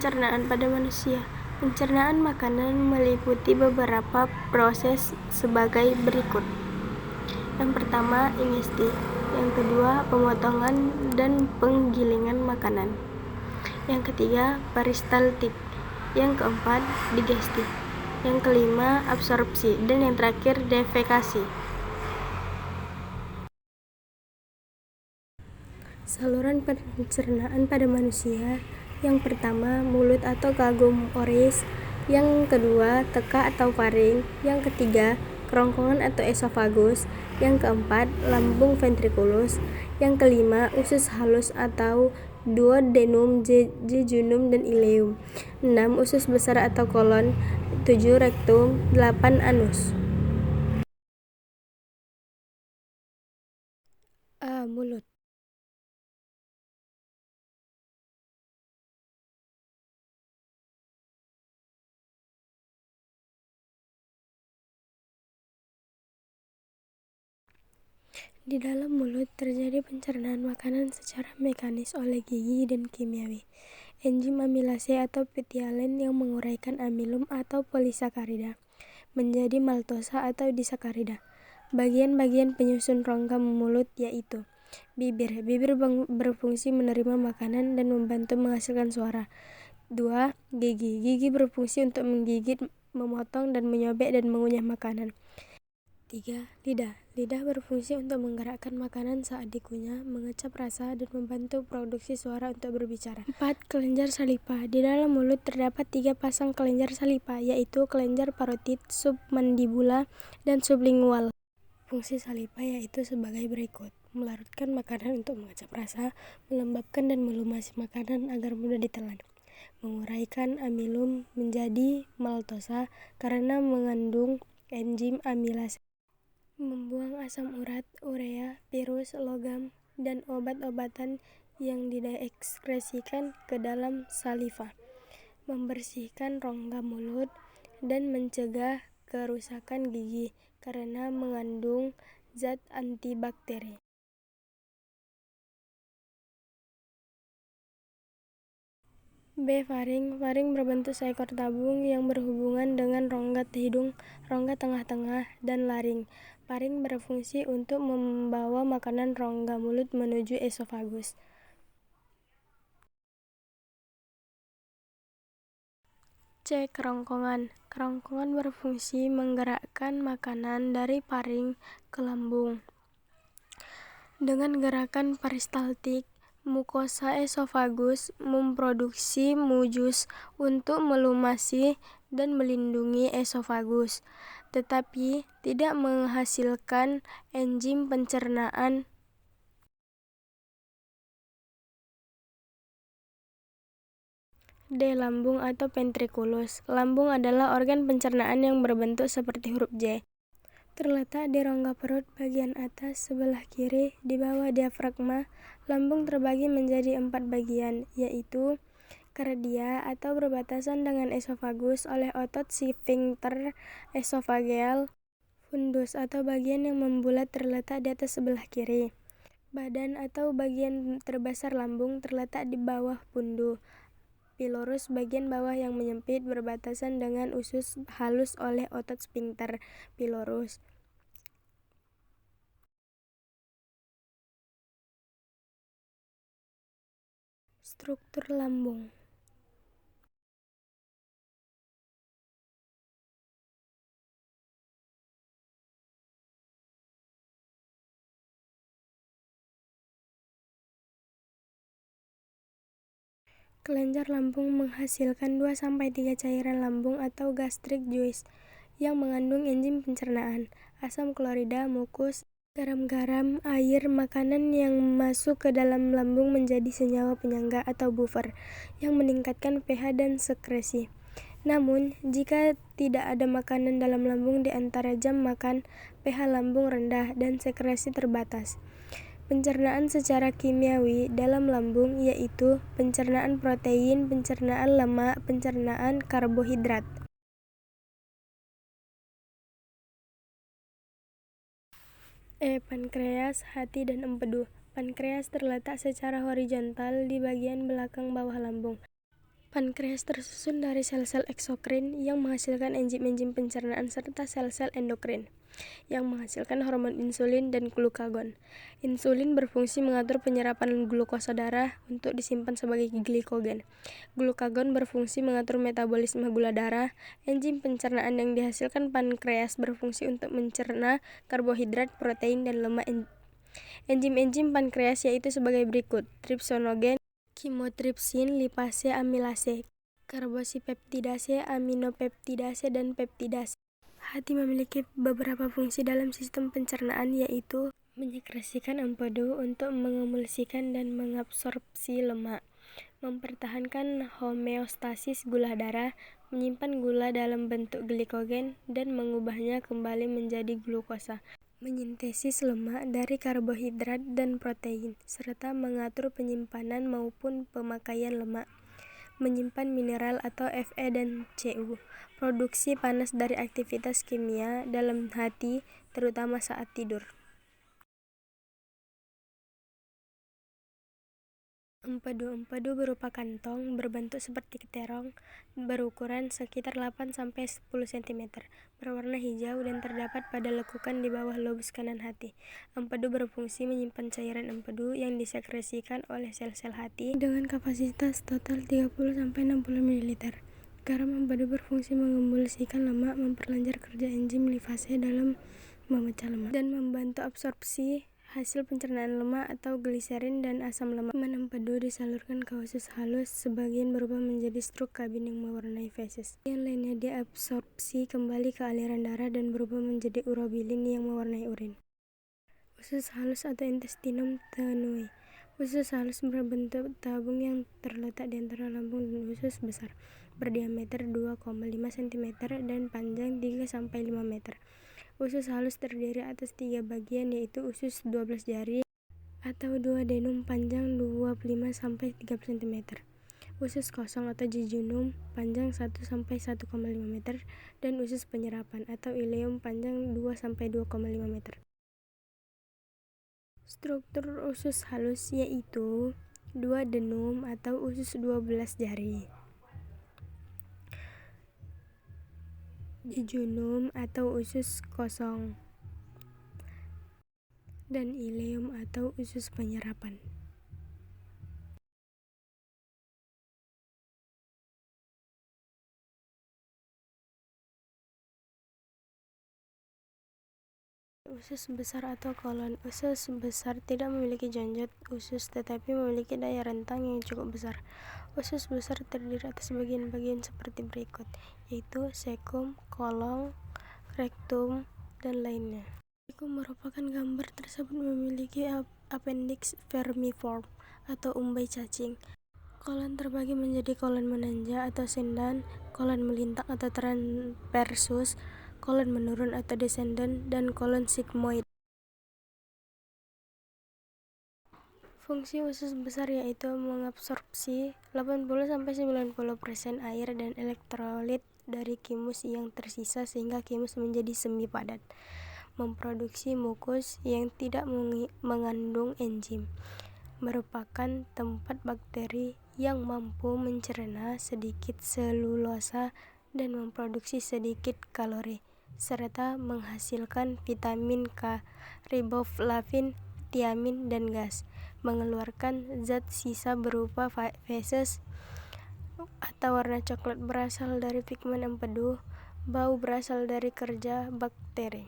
Pencernaan pada manusia. Pencernaan makanan meliputi beberapa proses sebagai berikut. Yang pertama, ingesti. Yang kedua, pemotongan dan penggilingan makanan. Yang ketiga, peristaltik. Yang keempat, digesti. Yang kelima, absorpsi. Dan yang terakhir, defekasi. Saluran pencernaan pada manusia. Yang pertama, mulut atau gagum oris. Yang kedua, teka atau faring. Yang ketiga, kerongkongan atau esofagus. Yang keempat, lambung ventriculus. Yang kelima, usus halus atau duodenum, jejunum, dan ileum. 6. Usus besar atau kolon. 7. Rektum. 8. Anus. A. Mulut. Di dalam mulut terjadi pencernaan makanan secara mekanis oleh gigi dan kimiawi. Enzim amilase atau ptyalin yang menguraikan amilum atau polisakarida menjadi maltosa atau disakarida. Bagian-bagian penyusun rongga mulut yaitu bibir. Bibir berfungsi menerima makanan dan membantu menghasilkan suara. 2. Gigi. Gigi berfungsi untuk menggigit, memotong, dan menyobek dan mengunyah makanan. 3. Lidah. Lidah berfungsi untuk menggerakkan makanan saat dikunyah, mengecap rasa, dan membantu produksi suara untuk berbicara. 4. Kelenjar saliva. Di dalam mulut terdapat 3 pasang kelenjar saliva, yaitu kelenjar parotid, submandibula, dan sublingual. Fungsi saliva yaitu sebagai berikut: melarutkan makanan untuk mengecap rasa, melembabkan dan melumasi makanan agar mudah ditelan, menguraikan amilum menjadi maltosa karena mengandung enzim amilase, membuang asam urat, urea, virus, logam, dan obat-obatan yang diekskresikan ke dalam saliva, membersihkan rongga mulut, dan mencegah kerusakan gigi karena mengandung zat antibakteri. B. Faring. Faring berbentuk seekor tabung yang berhubungan dengan rongga hidung, rongga tengah-tengah, dan laring. Faring berfungsi untuk membawa makanan rongga mulut menuju esofagus. C. Kerongkongan. Kerongkongan berfungsi menggerakkan makanan dari faring ke lambung. Dengan gerakan peristaltik, mukosa esofagus memproduksi mucus untuk melumasi dan melindungi esofagus, tetapi tidak menghasilkan enzim pencernaan. D. Lambung atau ventriculus. Lambung adalah organ pencernaan yang berbentuk seperti huruf J. Terletak di rongga perut bagian atas sebelah kiri di bawah diafragma. Lambung terbagi menjadi 4 bagian, yaitu kardia atau berbatasan dengan esofagus oleh otot sfinkter esofageal. Fundus atau bagian yang membulat terletak di atas sebelah kiri. Badan atau bagian terbesar lambung terletak di bawah pundu. Pilorus bagian bawah yang menyempit berbatasan dengan usus halus oleh otot sfinkter pilorus. Struktur lambung. Kelenjar lambung menghasilkan 2-3 cairan lambung atau gastric juice yang mengandung enzim pencernaan, asam klorida, mukus, garam-garam, air, makanan yang masuk ke dalam lambung menjadi senyawa penyangga atau buffer yang meningkatkan pH dan sekresi. Namun, jika tidak ada makanan dalam lambung di antara jam makan, pH lambung rendah dan sekresi terbatas. Pencernaan secara kimiawi dalam lambung yaitu pencernaan protein, pencernaan lemak, pencernaan karbohidrat. E. Pankreas, hati, dan empedu. Pankreas terletak secara horizontal di bagian belakang bawah lambung. Pankreas tersusun dari sel-sel eksokrin yang menghasilkan enzim-enzim pencernaan serta sel-sel endokrin yang menghasilkan hormon insulin dan glukagon. Insulin berfungsi mengatur penyerapan glukosa darah untuk disimpan sebagai glikogen. Glukagon berfungsi mengatur metabolisme gula darah. Enzim pencernaan yang dihasilkan pankreas berfungsi untuk mencerna karbohidrat, protein, dan lemak. Enzim-enzim pankreas yaitu sebagai berikut: tripsinogen, kimotripsin, lipase, amilase, karbosipeptidase, aminopeptidase, dan peptidase. Hati memiliki beberapa fungsi dalam sistem pencernaan, yaitu menyekresikan empedu untuk mengemulsikan dan mengabsorpsi lemak, mempertahankan homeostasis gula darah, menyimpan gula dalam bentuk glikogen, dan mengubahnya kembali menjadi glukosa, menyintesis lemak dari karbohidrat dan protein, serta mengatur penyimpanan maupun pemakaian lemak, menyimpan mineral atau Fe dan Cu, produksi panas dari aktivitas kimia dalam hati, terutama saat tidur. Empedu berupa kantong berbentuk seperti terong, berukuran sekitar 8-10 cm, berwarna hijau dan terdapat pada lekukan di bawah lobus kanan hati. Empedu berfungsi menyimpan cairan empedu yang disekresikan oleh sel-sel hati dengan kapasitas total 30-60 ml. Garam empedu berfungsi mengemulsikan lemak, memperlancar kerja enzim lipase dalam memecah lemak, dan membantu absorpsi hasil pencernaan lemak atau gliserin dan asam lemak. Empedu disalurkan ke usus halus, sebagian berubah menjadi struk kabin yang mewarnai feses. Yang lainnya diabsorpsi kembali ke aliran darah dan berubah menjadi urobilin yang mewarnai urin. Usus halus atau intestinum tenui. Usus halus berbentuk tabung yang terletak di antara lambung dan usus besar, berdiameter 2,5 cm dan panjang 3-5 meter. Usus halus terdiri atas 3 bagian, yaitu usus 12 jari atau duodenum panjang 25-30 cm, usus kosong atau jejunum panjang 1-1,5 meter, dan usus penyerapan atau ileum panjang 2-2,5 meter. Struktur usus halus yaitu duodenum atau usus 12 jari, jejunum atau usus kosong, dan ileum atau usus penyerapan. Usus besar atau kolon. Usus besar tidak memiliki jonjot usus tetapi memiliki daya rentang yang cukup besar. Usus besar terdiri atas bagian-bagian seperti berikut, yaitu cecum, kolon, rektum, dan lainnya. Cecum merupakan gambar tersebut memiliki appendix vermiform atau umbai cacing. Kolon terbagi menjadi kolon menanjak atau sendan, kolon melintang atau transversus, kolon menurun atau descendant, dan kolon sigmoid. Fungsi usus besar yaitu mengabsorpsi 80-90% air dan elektrolit dari kimus yang tersisa sehingga kimus menjadi semi padat, memproduksi mukus yang tidak mengandung enzim, merupakan tempat bakteri yang mampu mencerna sedikit selulosa dan memproduksi sedikit kalori, serta menghasilkan vitamin K, riboflavin, tiamin, dan gas, mengeluarkan zat sisa berupa feses atau warna coklat berasal dari pigmen empedu, bau berasal dari kerja bakteri.